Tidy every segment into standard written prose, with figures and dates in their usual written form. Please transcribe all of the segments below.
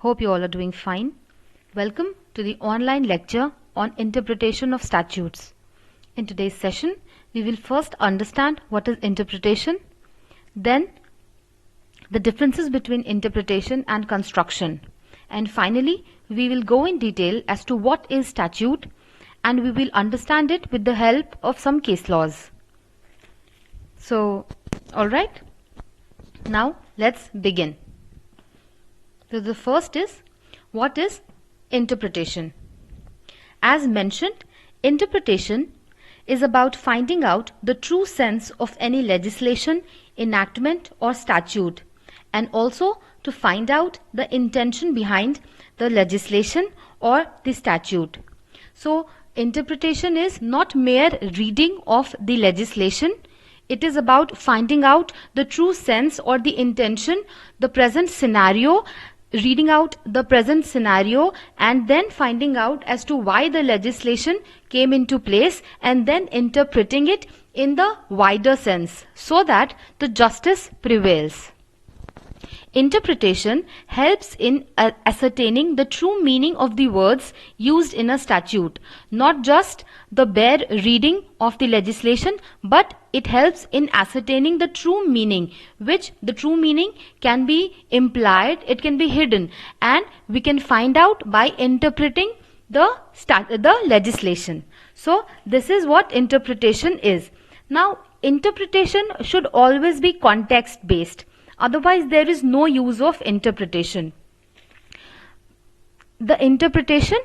Hope you all are doing fine. Welcome to the online lecture on interpretation of statutes. In today's session, we will first understand what is interpretation, then the differences between interpretation and construction, and finally we will go in detail as to what is statute, and we will understand it with the help of some case laws. So, alright, now let's begin. So the first is, what is interpretation? As mentioned, interpretation is about finding out the true sense of any legislation, enactment or statute, and also to find out the intention behind the legislation or the statute. So interpretation is not mere reading of the legislation. It is about finding out the true sense or the intention, the present scenario, reading out the present scenario and then finding out as to why the legislation came into place and then interpreting it in the wider sense so that the justice prevails. Interpretation helps in ascertaining the true meaning of the words used in a statute, not just the bare reading of the legislation, but it helps in ascertaining the true meaning, which the true meaning can be implied, it can be hidden, and we can find out by interpreting the legislation. So this is what interpretation is. Now, interpretation should always be context based. Otherwise, there is no use of interpretation. The interpretation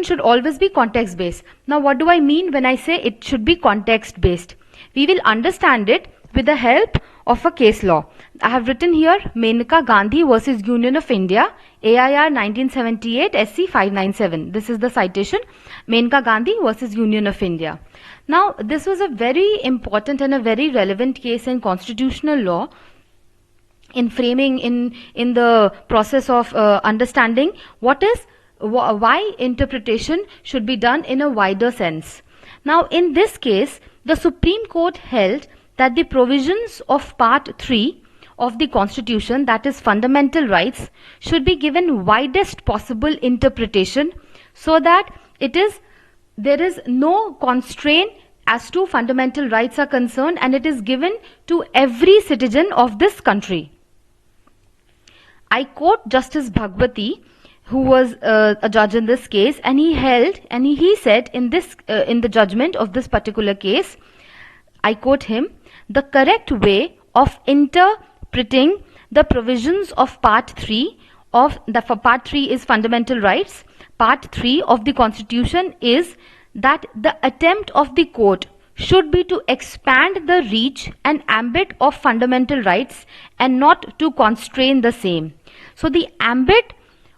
should always be context based. Now, what do I mean when I say it should be context based? We will understand it with the help of a case law. I have written here Menaka Gandhi versus Union of India, AIR 1978 SC 597. This is the citation, Menaka Gandhi versus Union of India. Now, this was a very important and a very relevant case in constitutional law in framing, in the process of understanding why interpretation should be done in a wider sense. Now, in this case, the Supreme Court held that the provisions of Part 3 of the Constitution, that is fundamental rights, should be given widest possible interpretation so that there is no constraint as to fundamental rights are concerned, and it is given to every citizen of this country. I quote Justice Bhagwati, who was a judge in this case, and he said in the judgment of this particular case, I quote him, "The correct way of interpreting the provisions of Part 3 Part 3 is fundamental rights. Part 3 of the Constitution is that the attempt of the court should be to expand the reach and ambit of fundamental rights and not to constrain the same." So the ambit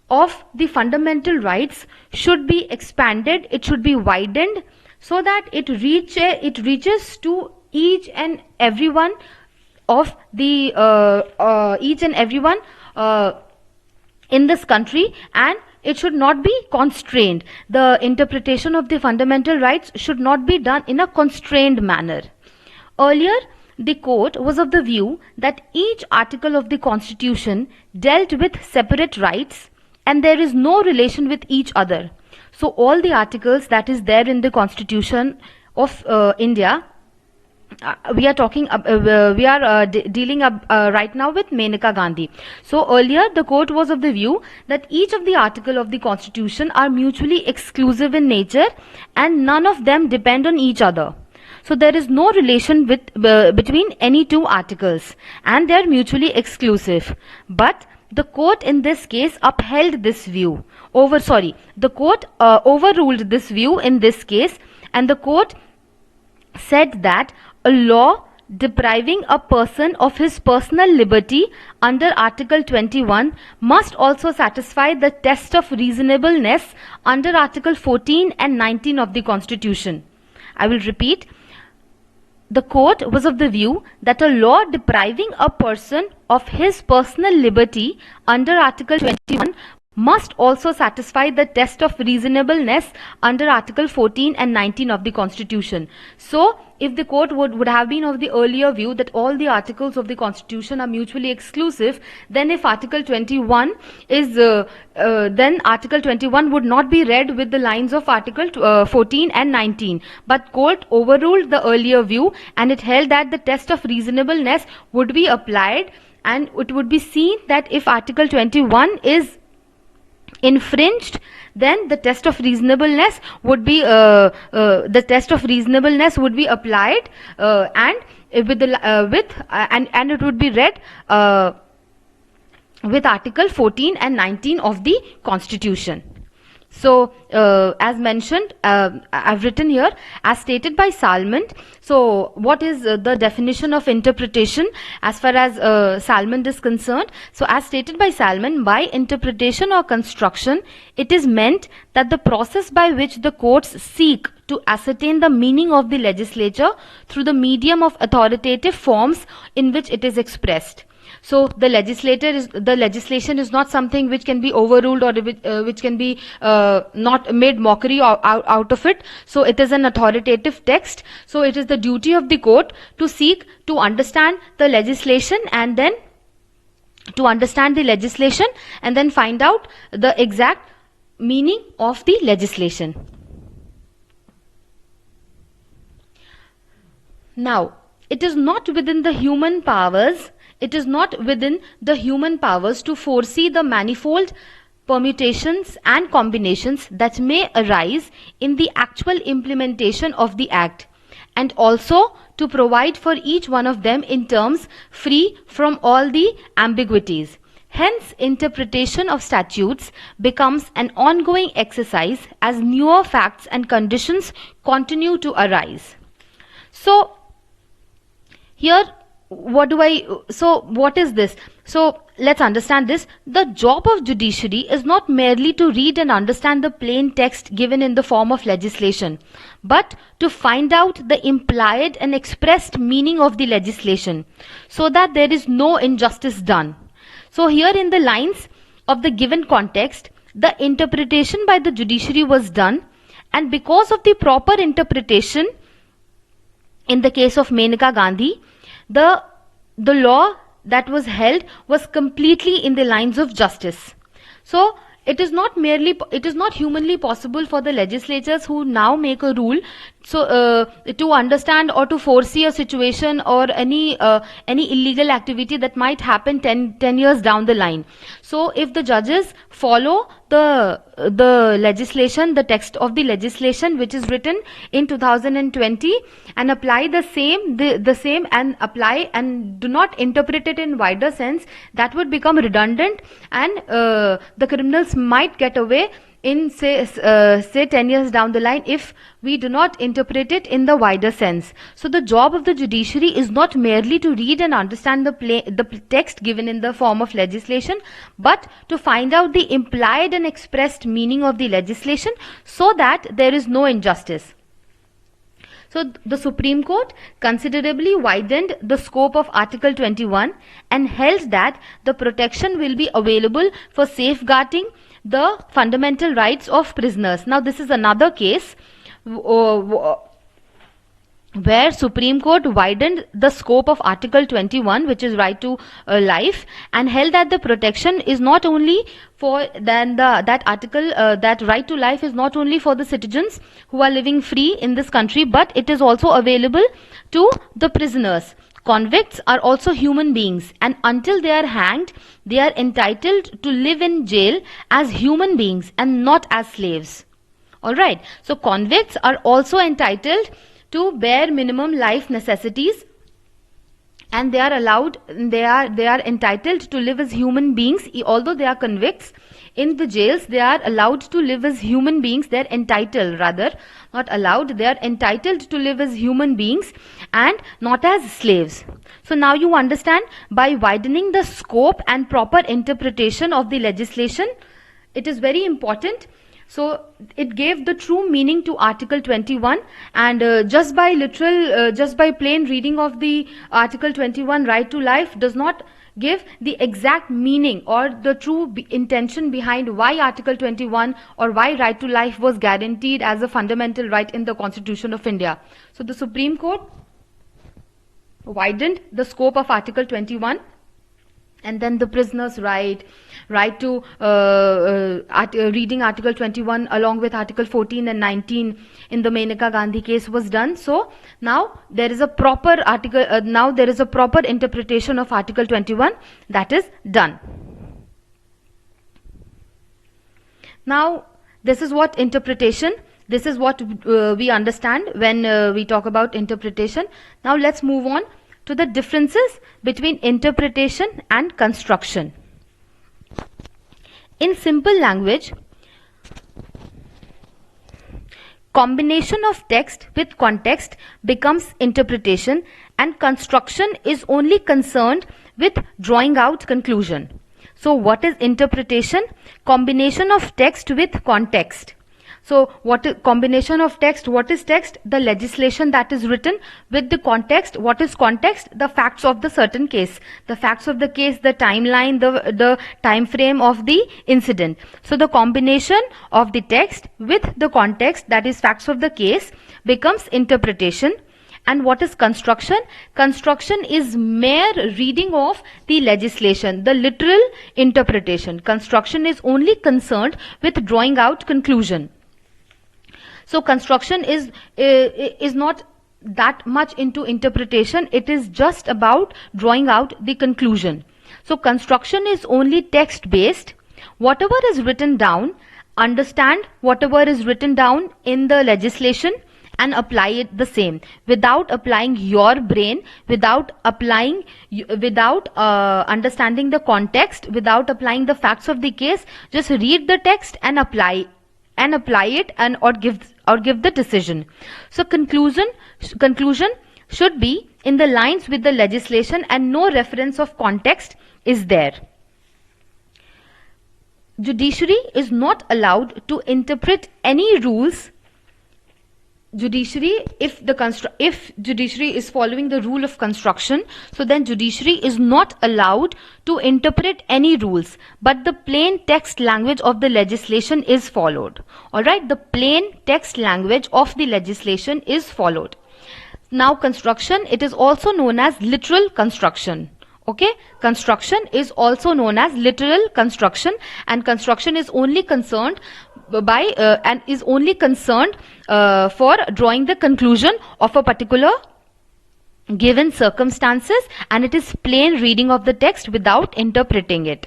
of the fundamental rights should be expanded, it should be widened so that it reaches to each and everyone of the in this country, and it should not be constrained. The interpretation of the fundamental rights should not be done in a constrained manner. Earlier, the court was of the view that each article of the Constitution dealt with separate rights and there is no relation with each other. So all the articles that is there in the Constitution of India, we are dealing right now with Menaka Gandhi. So earlier the court was of the view that each of the articles of the Constitution are mutually exclusive in nature and none of them depend on each other. So there is no relation between any two articles and they are mutually exclusive. But the court in this case upheld this view. The court overruled this view in this case, and the court said that a law depriving a person of his personal liberty under Article 21 must also satisfy the test of reasonableness under Article 14 and 19 of the Constitution. I will repeat. The court was of the view that a law depriving a person of his personal liberty under Article 21 must also satisfy the test of reasonableness under Article 14 and 19 of the Constitution. So, if the court would have been of the earlier view that all the articles of the Constitution are mutually exclusive, then if Article 21 is, then Article 21 would not be read with the lines of Article 14 and 19. But court overruled the earlier view, and it held that the test of reasonableness would be applied, and it would be seen that if Article 21 is infringed, then the test of reasonableness would be applied, and with and it would be read with Article 14 and 19 of the Constitution. So, as mentioned, I've written here, as stated by Salmond. So, what is the definition of interpretation as far as Salmond is concerned? So, as stated by Salmond, by interpretation or construction, it is meant that the process by which the courts seek to ascertain the meaning of the legislature through the medium of authoritative forms in which it is expressed. So the legislation is not something which can be overruled, or which can be not made mockery out of it. So it is an authoritative text. So it is the duty of the court to seek to understand the legislation, and then find out the exact meaning of the legislation. Now, it is not within the human powers to foresee the manifold permutations and combinations that may arise in the actual implementation of the Act, and also to provide for each one of them in terms free from all the ambiguities. Hence, interpretation of statutes becomes an ongoing exercise as newer facts and conditions continue to arise. So, here, what is this? So, let's understand this. The job of judiciary is not merely to read and understand the plain text given in the form of legislation, but to find out the implied and expressed meaning of the legislation, so that there is no injustice done. So, here in the lines of the given context, the interpretation by the judiciary was done, and because of the proper interpretation, in the case of Menaka Gandhi, the law that was held was completely in the lines of justice. So it is not humanly possible for the legislators who now make a rule to understand or to foresee a situation or any illegal activity that might happen 10 years down the line. So if the judges follow the legislation, the text of the legislation which is written in 2020, and apply the same and apply and do not interpret it in wider sense, that would become redundant, and the criminals might get away in say 10 years down the line if we do not interpret it in the wider sense. So the job of the judiciary is not merely to read and understand the text given in the form of legislation, but to find out the implied and expressed meaning of the legislation, so that there is no injustice. So the Supreme Court considerably widened the scope of Article 21 and held that the protection will be available for safeguarding the fundamental rights of prisoners. Now this is another case where Supreme Court widened the scope of Article 21, which is right to life, and held that the protection is not only for that right to life is not only for the citizens who are living free in this country, but it is also available to the prisoners. Convicts are also human beings, and until they are hanged, they are entitled to live in jail as human beings and not as slaves. Alright, so convicts are also entitled to bare minimum life necessities, and they are entitled to live as human beings. Although they are convicts in the jails, they are allowed to live as human beings. They are entitled, rather not allowed, they are entitled to live as human beings and not as slaves. So now you understand, by widening the scope and proper interpretation of the legislation, it is very important. So it gave the true meaning to Article 21, and just by plain reading of the Article 21 right to life does not give the exact meaning or the true intention behind why Article 21 or why right to life was guaranteed as a fundamental right in the Constitution of India. So the Supreme Court widened the scope of Article 21, and then the prisoner's right to reading Article 21 along with Article 14 and 19 in the Menaka Gandhi case was done. So now there is a proper proper interpretation of Article 21 that is done. Now this is what interpretation. This is what we understand when we talk about interpretation. Now let's move on to the differences between interpretation and construction. In simple language, combination of text with context becomes interpretation, and construction is only concerned with drawing out conclusion. So what is interpretation? Combination of text with context. So what is combination of text? What is text? The legislation that is written with the context. What is context? The facts of the certain case. The facts of the case, the timeline, the time frame of the incident. So the combination of the text with the context, that is facts of the case, becomes interpretation. And what is construction? Construction is mere reading of the legislation, the literal interpretation. Construction is only concerned with drawing out conclusion. So construction is not that much into interpretation. It is just about drawing out the conclusion. So construction is only text based. Whatever is written down, understand whatever is written down in the legislation and apply it the same, without applying your brain, without understanding the context, without applying the facts of the case. Just read the text and apply it or give the decision. So conclusion should be in the lines with the legislation and no reference of context is there. Judiciary is not allowed to interpret any rules. Judiciary, if judiciary is following the rule of construction, so then judiciary is not allowed to interpret any rules, but the plain text language of the legislation is followed. Alright, the plain text language of the legislation is followed. Now construction, it is also known as literal construction. Okay, construction is also known as literal construction, and construction is only concerned for drawing the conclusion of a particular given circumstances, and it is plain reading of the text without interpreting it.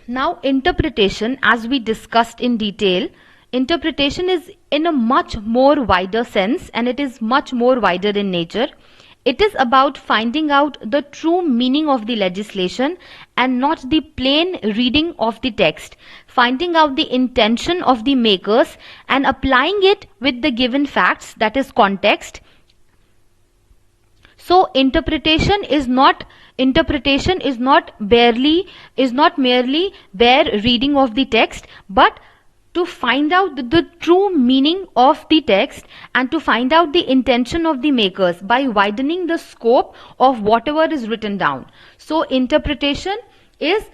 Now interpretation, as we discussed in detail, interpretation is in a much more wider sense, and it is much more wider in nature. It is about finding out the true meaning of the legislation and not the plain reading of the text, finding out the intention of the makers and applying it with the given facts, that is context. So interpretation is not merely bare reading of the text, but to find out the true meaning of the text and to find out the intention of the makers by widening the scope of whatever is written down. So interpretation is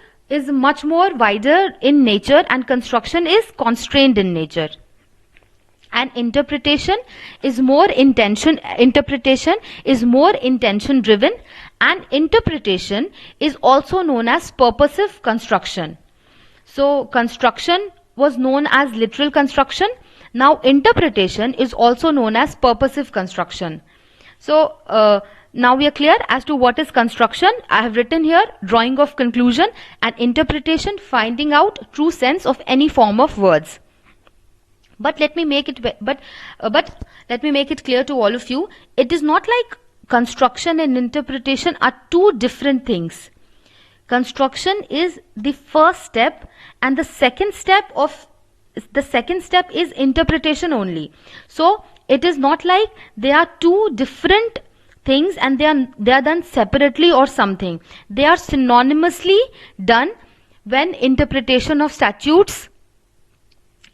much more wider in nature, and construction is constrained in nature. And interpretation is more intention driven, and interpretation is also known as purposive construction. So construction was known as literal construction. Now interpretation is also known as purposive construction. So now we are clear as to what is construction. I have written here drawing of conclusion, and interpretation finding out true sense of any form of words. But let me make it clear to all of you, it is not like construction and interpretation are two different things. Construction is the first step, and the second step is interpretation only. So it is not like they are two different things and they are done separately or something. They are synonymously done when interpretation of statutes,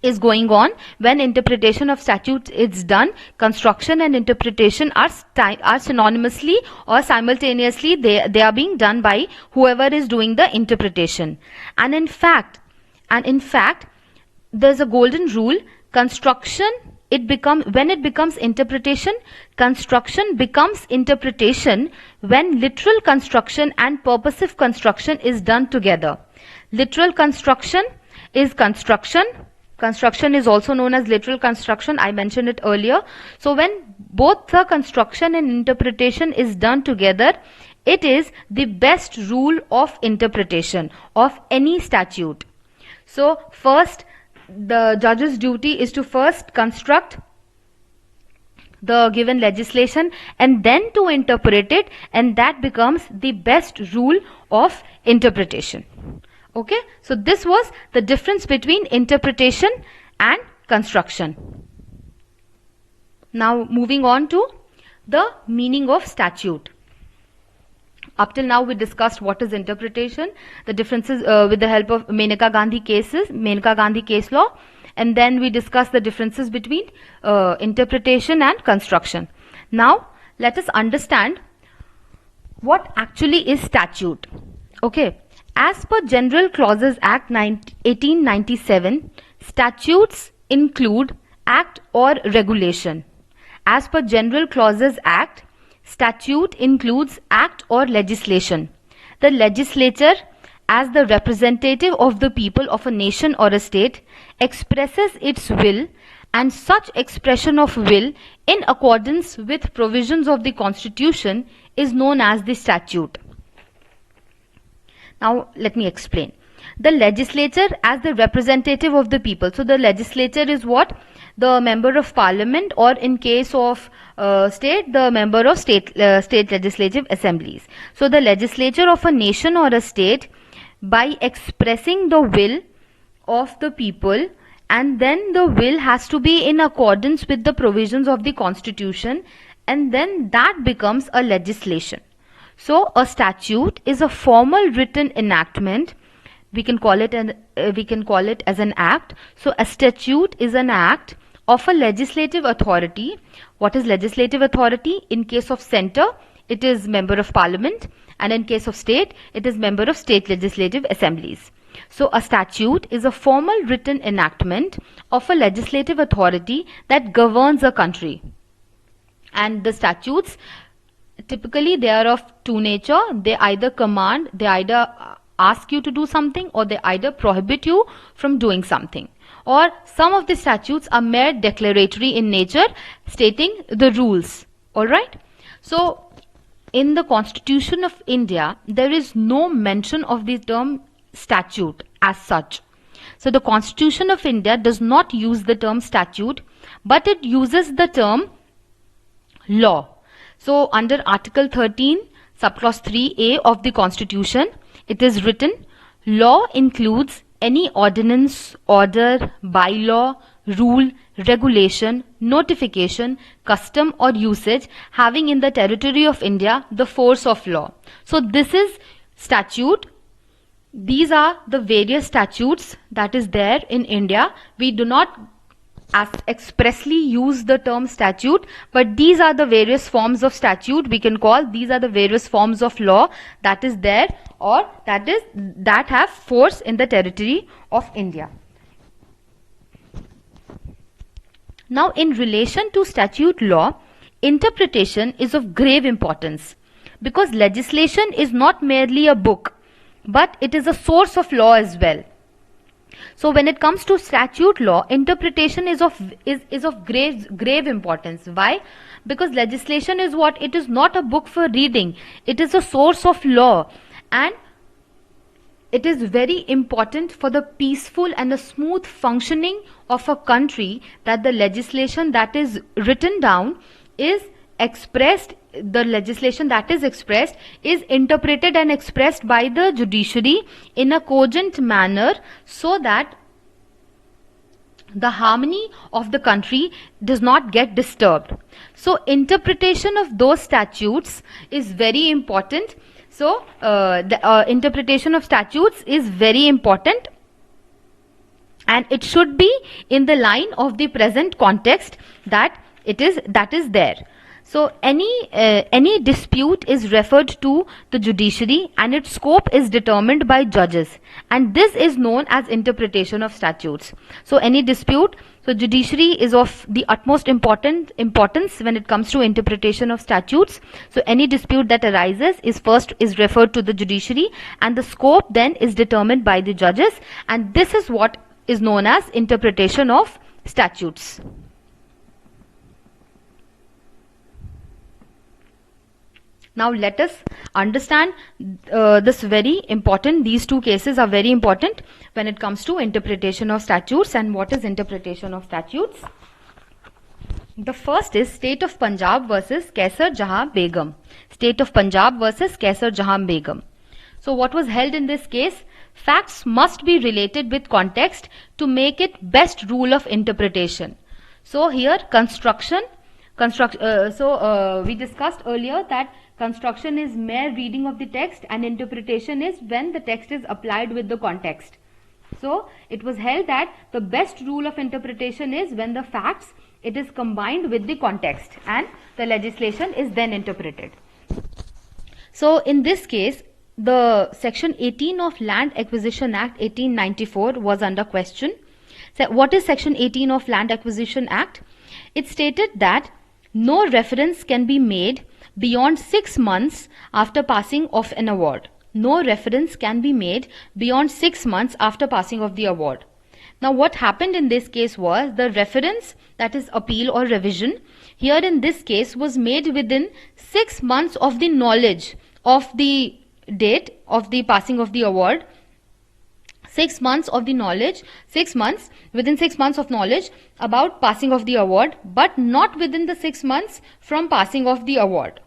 is going on. When interpretation of statutes is done, construction and interpretation are synonymously or simultaneously, they are being done by whoever is doing the interpretation. And in fact there's a golden rule: construction, when it becomes interpretation, construction becomes interpretation when literal construction and purposive construction is done together. Literal construction is construction. Construction is also known as literal construction. I mentioned it earlier. So when both the construction and interpretation is done together, it is the best rule of interpretation of any statute. So first, the judge's duty is to first construct the given legislation and then to interpret it, and that becomes the best rule of interpretation. Okay, so this was the difference between interpretation and construction. Now moving on to the meaning of statute. Up till now we discussed what is interpretation, the differences with the help of Menaka Gandhi case law, and then we discussed the differences between interpretation and construction. Now let us understand what actually is statute. Okay. As per General Clauses Act 1897, statutes include act or regulation. As per General Clauses Act, statute includes act or legislation. The legislature, as the representative of the people of a nation or a state, expresses its will, and such expression of will in accordance with provisions of the Constitution is known as the statute. Now let me explain. The legislature as the representative of the people. So the legislature is what? The member of parliament, or in case of state, the member of state legislative assemblies. So the legislature of a nation or a state, by expressing the will of the people, and then the will has to be in accordance with the provisions of the Constitution, and then that becomes a legislation. So a statute is a formal written enactment. We can call it as an act. So a statute is an act of a legislative authority. What is legislative authority? In case of center, it is member of parliament, and in case of state, it is member of state legislative assemblies. So a statute is a formal written enactment of a legislative authority that governs a country. And the statutes, typically they are of two nature. They either command, they either ask you to do something, or they either prohibit you from doing something. Or some of the statutes are mere declaratory in nature, stating the rules. Alright. So in the Constitution of India, there is no mention of the term statute as such. So the Constitution of India does not use the term statute, but it uses the term law. So under Article 13, subclause 3A of the Constitution, it is written, law includes any ordinance, order, bylaw, rule, regulation, notification, custom or usage having in the territory of India the force of law. So this is statute. These are the various statutes that is there in India. We do not expressly use the term statute, but these are the various forms of statute. We can call these are the various forms of law that is there, or that have force in the territory of India. Now in relation to statute law, interpretation is of grave importance, because legislation is not merely a book, but it is a source of law as well. So when it comes to statute law, interpretation is of grave importance. Why? Because legislation is what? It is not a book for reading. It is a source of law, and it is very important for the peaceful and the smooth functioning of a country that the legislation that is written down is expressed. The legislation that is expressed is interpreted and expressed by the judiciary in a cogent manner, so that the harmony of the country does not get disturbed. So interpretation of those statutes is very important. So the interpretation of statutes is very important. and it should be in the line of the present context that is there. So any dispute is referred to the judiciary and its scope is determined by judges, and this is known as interpretation of statutes. So any dispute, so judiciary is of the utmost importance when it comes to interpretation of statutes. So any dispute that arises is referred to the judiciary, and the scope then is determined by the judges, and this is what is known as interpretation of statutes. Now let us understand these two cases are very important when it comes to interpretation of statutes. And what is interpretation of statutes? The first is State of Punjab versus Kaisar Jahan Begum. State of Punjab versus Kaisar Jahan Begum. So what was held in this case? Facts must be related with context to make it best rule of interpretation. So here we discussed earlier that construction is mere reading of the text and interpretation is when the text is applied with the context. So it was held that the best rule of interpretation is when the facts, it is combined with the context and the legislation is then interpreted. So in this case, the section 18 of Land Acquisition Act 1894 was under question. So what is section 18 of Land Acquisition Act? It stated that no reference can be made beyond 6 months after passing of an award. No reference can be made beyond 6 months after passing of the award. Now what happened in this case was the reference, that is appeal or revision, here in this case was made within 6 months of the knowledge of the date of the passing of the award. 6 months of the knowledge, 6 months, within 6 months of knowledge about passing of the award, but not within the 6 months from passing of the award.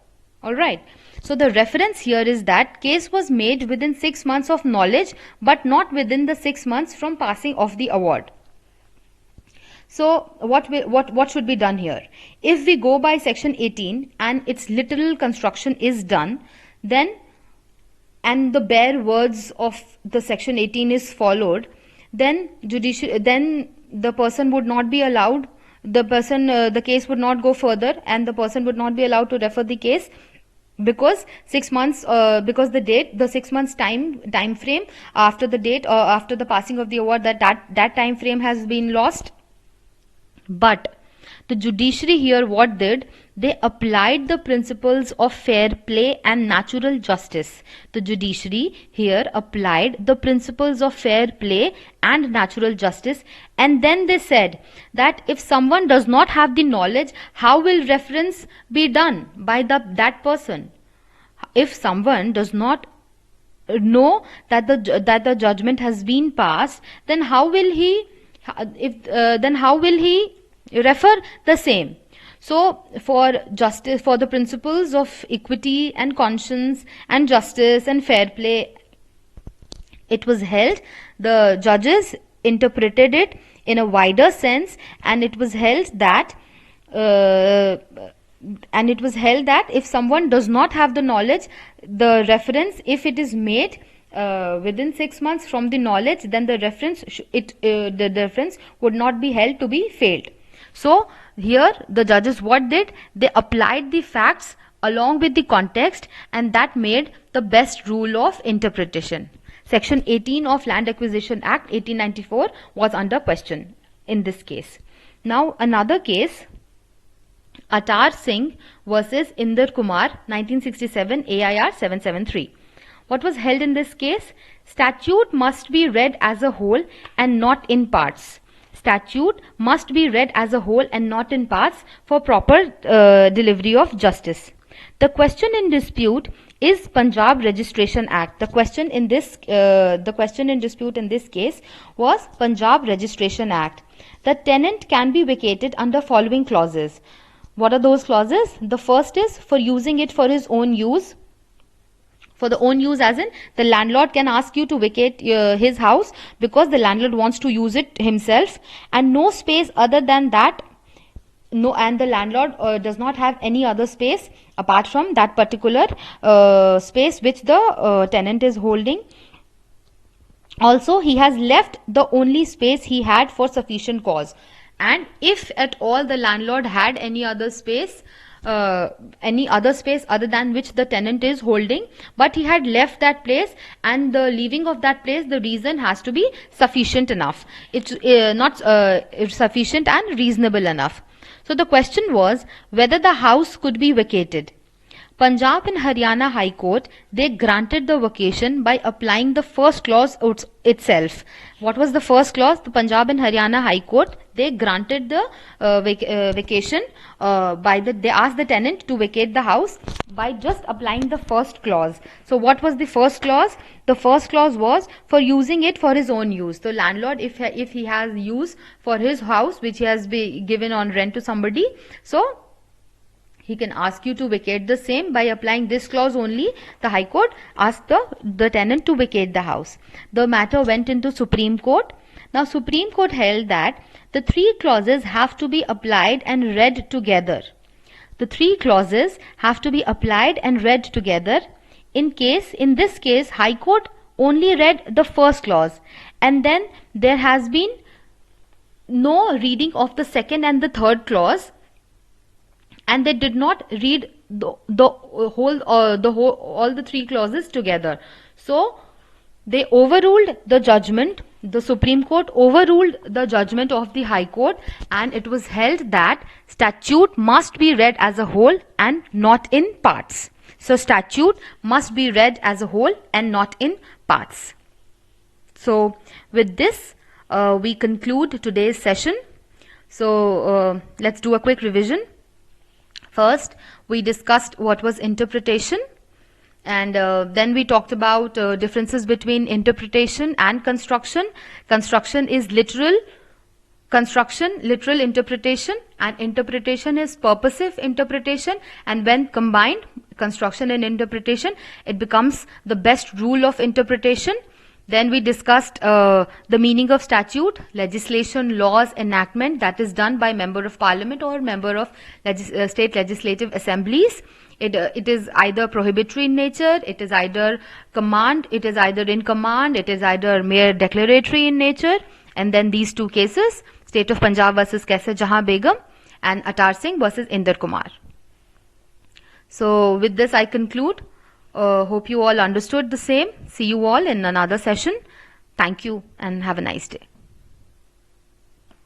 Alright. So the reference here is that case was made within 6 months of knowledge, but not within the 6 months from passing of the award. So what should be done here? If we go by section 18 and its literal construction is done, then and the bare words of the section 18 is followed, then the person would not be allowed, the case would not go further and the person would not be allowed to refer the case, because 6 months, because the 6 months time frame after the date or after the passing of the award, that time frame has been lost. But the judiciary here what did? They applied the principles of fair play and natural justice. The judiciary here applied the principles of fair play and natural justice, and then they said that if someone does not have the knowledge, how will reference be done by that person? If someone does not know that the judgment has been passed, then how will he refer the same? So for justice, for the principles of equity and conscience and justice and fair play, it was held, the judges interpreted it in a wider sense, and it was held that if someone does not have the knowledge, the reference, if it is made within 6 months from the knowledge, then the reference would not be held to be failed. So here the judges what did? They applied the facts along with the context, and that made the best rule of interpretation. Section 18 of Land Acquisition Act 1894 was under question in this case. Now another case, Atar Singh versus Inder Kumar, 1967, AIR 773. What was held in this case? Statute must be read as a whole and not in parts. Statute must be read as a whole and not in parts for proper delivery of justice. The question in dispute is Punjab Registration Act. The question in dispute in this case was Punjab Registration Act. The tenant can be vacated under following clauses. What are those clauses? The first is for using it for his own use. For the own use, as in the landlord can ask you to vacate his house because the landlord wants to use it himself, and no space other than that, and the landlord does not have any other space apart from that particular space which the tenant is holding. Also, he has left the only space he had for sufficient cause. And if at all the landlord had any other space other than which the tenant is holding, but he had left that place, and the leaving of that place, the reason has to be sufficient enough. It's not sufficient and reasonable enough. So the question was whether the house could be vacated. Punjab and Haryana High Court, they granted the vacation by applying the first clause itself. What was the first clause? The Punjab and Haryana High Court, they granted the vacation they asked the tenant to vacate the house by just applying the first clause. So what was the first clause? The first clause was for using it for his own use. The landlord, if he has use for his house which he has been given on rent to somebody, so he can ask you to vacate the same by applying this clause only. The High Court asked the tenant to vacate the house. The matter went into Supreme Court. Now Supreme Court held that the three clauses have to be applied and read together. The three clauses have to be applied and read together. In this case, High Court only read the first clause, and then there has been no reading of the second and the third clause, and they did not read all the three clauses together. So they overruled the judgment. The Supreme Court overruled the judgment of the High Court, and it was held that statute must be read as a whole and not in parts. So statute must be read as a whole and not in parts. So with this, we conclude today's session. So let's do a quick revision. First, we discussed what was interpretation, and then we talked about differences between interpretation and construction. Construction is literal interpretation, and interpretation is purposive interpretation, and when combined, construction and interpretation, it becomes the best rule of interpretation. Then we discussed the meaning of statute, legislation, laws, enactment that is done by member of parliament or member of state legislative assemblies. It is either prohibitory in nature, it is either command, it is either in command, it is either mere declaratory in nature. And then these two cases, State of Punjab versus Kaise Jahan Begum and Atar Singh versus Inder Kumar. So with this I conclude. Hope you all understood the same. See you all in another session. Thank you and have a nice day.